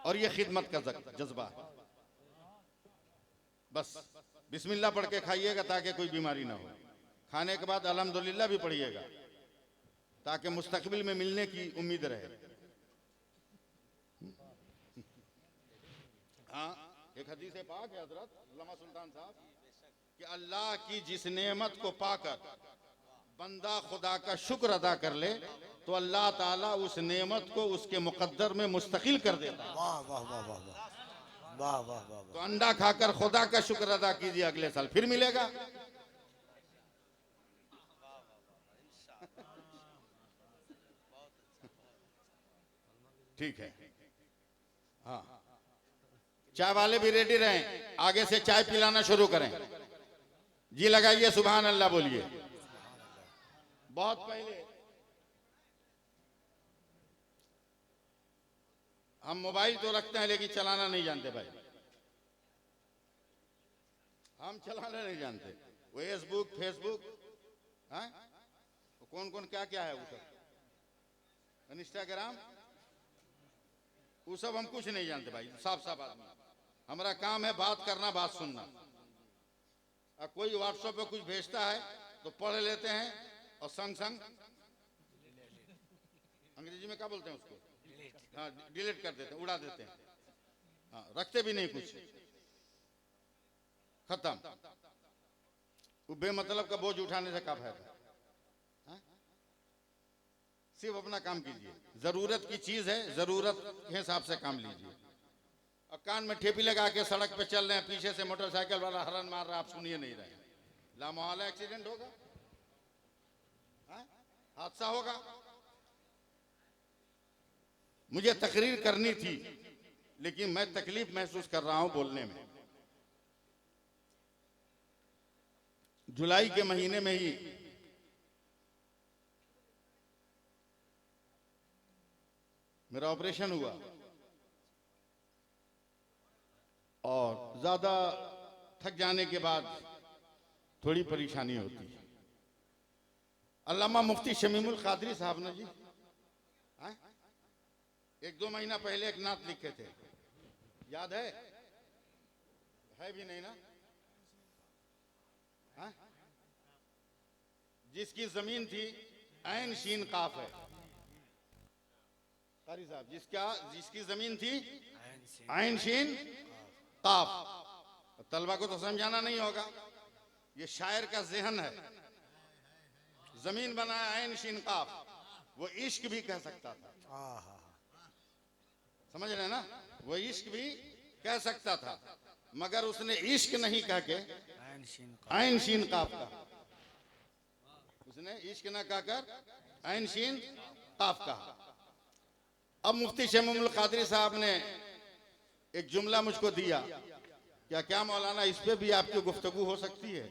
और ये खिदमत का जज्बा। बस बिस्मिल्लाह पढ़ के खाइएगा ताकि कोई बीमारी ना हो। खाने के बाद अल्हम्दुलिल्लाह भी पढ़िएगा ताकि मुस्तकबिल में मिलने की उम्मीद रहे। हाँ, एक हदीस पाक है हजरत अल्लामा सुल्तान साहब कि अल्लाह की जिस नेमत को पाकर बंदा खुदा का शुक्र अदा कर ले तो अल्लाह ताला उस नेमत को उसके मुकद्दर में मुस्तकिल कर देता है। वाह वाह वाह वाह वाह वाह वाह वाह। तो अंडा खाकर खुदा का शुक्र अदा कीजिए, अगले साल फिर मिलेगा। ठीक है। हाँ, चाय वाले भी रेडी रहें, आगे से चाय पिलाना शुरू करें। जी लगाइए, सुभान अल्लाह बोलिए। बहुत पहले हम मोबाइल तो रखते हैं लेकिन चलाना नहीं जानते भाई, हम चलाना नहीं जानते। वो फेसबुक हाँ, कौन कौन क्या क्या है वो सब, इंस्टाग्राम, वो सब हम कुछ नहीं जानते भाई। साफ साफ आदमी, हमारा काम है बात करना, बात सुनना। और कोई व्हाट्सएप पे कुछ भेजता है तो पढ़ लेते हैं और संग संग अंग्रेजी में क्या बोलते हैं उसको, हाँ, डिलीट कर देते हैं, उड़ा देते हैं। हाँ, रखते भी नहीं कुछ, खत्म। वो बेमतलब का बोझ उठाने से क्या फायदा। हाँ? सिर्फ अपना काम कीजिए, जरूरत की चीज है, जरूरत के हिसाब से काम लीजिए। और कान में ठेपी लगा के सड़क पे चल रहे हैं, पीछे से मोटरसाइकिल वाला हॉर्न मार रहा है, आप सुनिए नहीं रहे, लामोहल्ला एक्सीडेंट होगा, हादसा होगा। मुझे तकरीर करनी थी लेकिन मैं तकलीफ महसूस कर रहा हूं बोलने में। जुलाई के महीने में ही मेरा ऑपरेशन हुआ और ज्यादा थक जाने के बाद थोड़ी परेशानी होती है। अल्लामा मुफ्ती शमीमुल कादरी साहब ने जी एक दो महीना पहले एक नात लिखे थे, याद है भी नहीं ना? हाँ? जिसकी जमीन थी ऐन शीन काफ है, कारी साहब, जिसकी जमीन थी ऐन शीन काफ। तलबा को तो समझाना नहीं होगा, ये शायर का जहन है। जमीन बनाया ऐन शीन काफ, वो इश्क भी कह सकता था, समझ रहे ना? वो इश्क भी कह सकता था मगर उसने इश्क नहीं कह के ऐन शीन काफ का, उसने इश्क ना कहकर ऐन शीन काफ का। अब मुफ्ती शमीमुल कादरी साहब ने एक जुमला मुझको दिया, क्या मौलाना इस पे भी आपकी गुफ्तगू हो सकती है?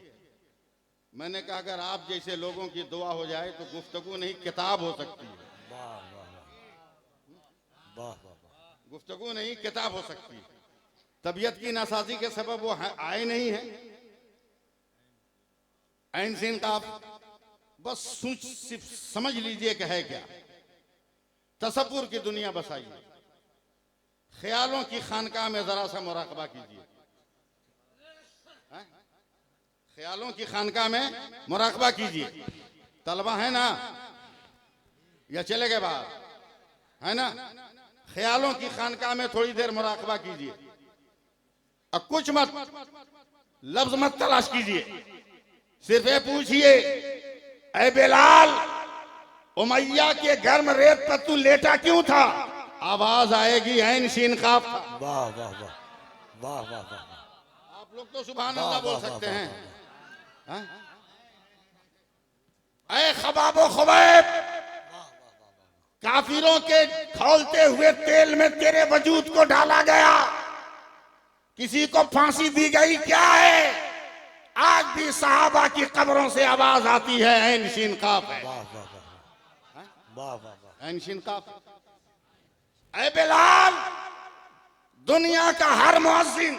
मैंने कहा अगर आप जैसे लोगों की दुआ हो जाए तो गुफ्तगू नहीं किताब हो सकती है। गुफ्तगू नहीं किताब हो सकती है। तबीयत की नासाजी के सबब वो आए नहीं है ऐन शीन काफ, बस समझ लीजिए कि है क्या। तसव्वुर की दुनिया बसाइए, ख्यालों की खानकाह में जरा सा मुराकबा कीजिए। ख्यालों की खानकाह में मुराकबा कीजिए। तलबा है ना या चले गए बाहर, है ना? ख्यालों की खानकाह में थोड़ी देर मुराकबा कीजिए और कुछ मत लफ्ज मत तलाश कीजिए, सिर्फ ये पूछिए, ऐ बिलाल, उमैया के गर्म रेत पर तू लेटा क्यों था? आवाज आएगी ऐन शीन काफ। वाह वाह वाह वाह वाह वाह। आप लोग तो सुभान अल्लाह बोल सकते हैं। ऐ खबाबो खुबैब, काफिरों के खौलते हुए तेल में तेरे वजूद को डाला गया, किसी को फांसी दी गई क्या है? आज भी सहाबा की कब्रों से आवाज आती है ऐन शीन काफ है। वाह वाह वाह। ऐन शीन काफ। ऐ बिलाल, दुनिया का हर मुअज्जिन,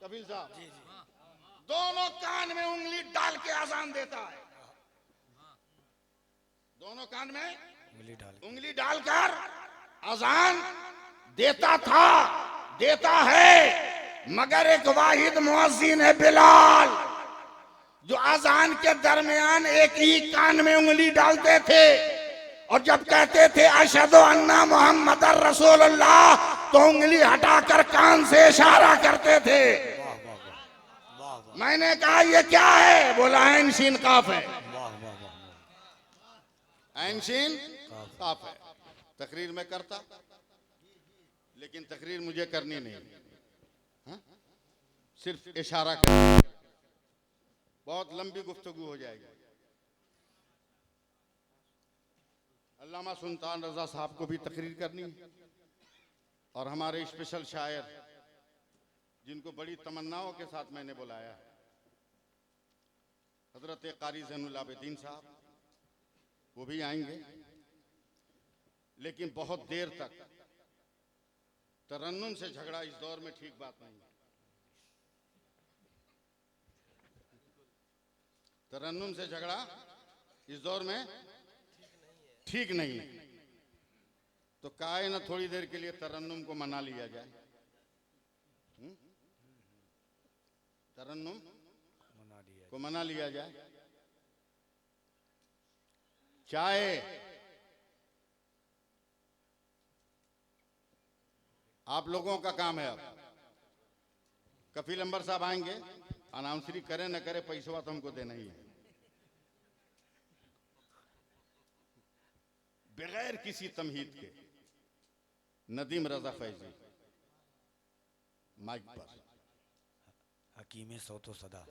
कबीर साहब, दोनों कान में उंगली डाल के अजान देता है, दोनों कान में उंगली डालकर अजान देता था, देता है, मगर एक वाहिद मुअज्जिन है बिलाल, जो अजान के दरमियान एक ही कान में उंगली डालते थे और जब कहते थे अशहदु अन्ना मुहम्मदर रसूलुल्लाह तो उंगली हटाकर कान से इशारा करते थे। वाह वाह वाह वाह वाह मैंने कहा ये क्या है? बोला ऐन शीन काफ है। वाह वाह वाह ऐन शीन काफ है। तकरीर में करता, लेकिन तकरीर मुझे करनी नहीं, हाँ? सिर्फ इशारा कर, बहुत लंबी गुफ्तगू हो जाएगी। अल्लामा सुल्तान रजा साहब को भी तकरीर करनी है और हमारे स्पेशल शायर जिनको बड़ी तमन्नाओं के साथ मैंने बुलाया है, हजरत कारी ज़ैनुल आबिदीन साहब, वो भी आएंगे, लेकिन बहुत देर तक तरन्नुम से झगड़ा इस दौर में ठीक बात नहीं है। तरन्नुम से झगड़ा इस दौर में ठीक नहीं है। तो काहे ना थोड़ी देर के लिए तरन्नुम को मना लिया जाए। तरन्नुम को मना लिया जाए। चाहे आप लोगों का काम है। अब कफील अंबर साहब आएंगे, अनाउंसरी करे न करे पैसा तो हमको देना ही है, बगैर किसी तमहीद के। नदीम रजा फैजी माइक पर। हकीम सौतो सदा।